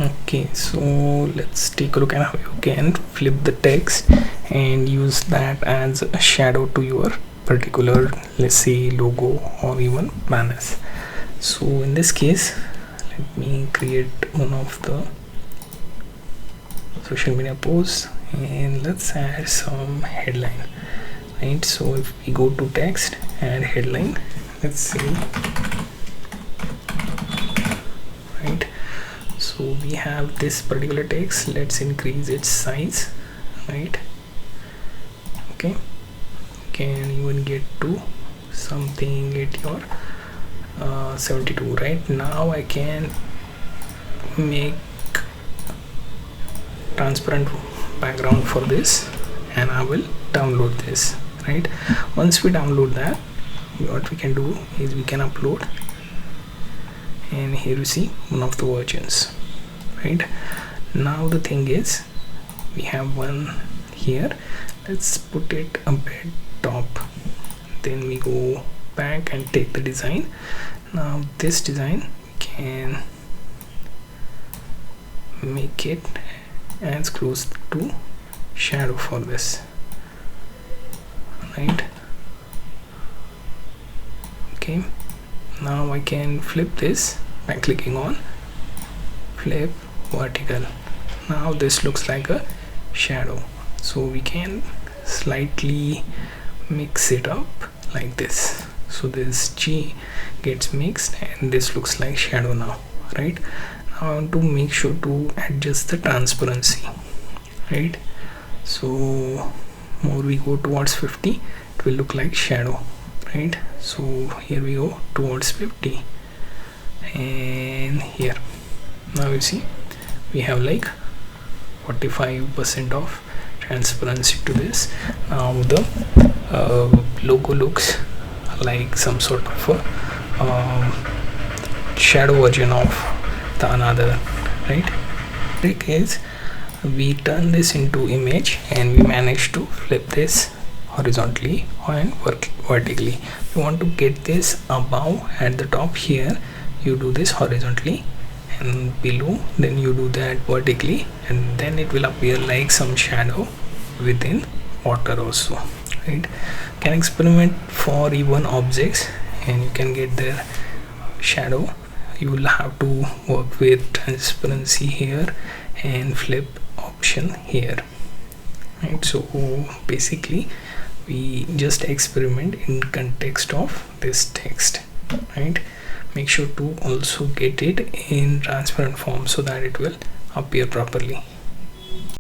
Okay, so let's take a look at how you can flip the text and use that as a shadow to your particular, let's say, logo or even banners. So in this case, let me create one of the social media posts and let's add some headline, right? So if we go to text and headline, let's see, right? So we have this particular text, let's increase its size, right? Okay, can even get to something at your 72. Right now I can make transparent background for this and I will download this, right? Once we download that, what we can do is we can upload, and here you see one of the versions, right? Now the thing is, we have one here, let's put it a bit top, then we go back and take the design. Now this design we can make it as close to shadow for this, right? Okay, now I can flip this by clicking on flip vertical. Now this looks like a shadow, so we can slightly mix it up like this, so this G gets mixed and this looks like shadow now, right? Now I want to make sure to adjust the transparency, right? So more we go towards 50, it will look like shadow, right? So here we go towards 50 and here, now you see we have like 45% of transparency to this. Now the logo looks like some sort of a shadow version of the another, right? Trick is we turn this into image and we manage to flip this horizontally and vertically. If you want to get this above at the top here, you do this horizontally, and below then you do that vertically, and then it will appear like some shadow within water also, right? You can experiment for even objects and you can get their shadow. You will have to work with transparency here and flip option here, right? So basically we just experiment in context of this text, right? Make sure to also get it in transparent form so that it will appear properly.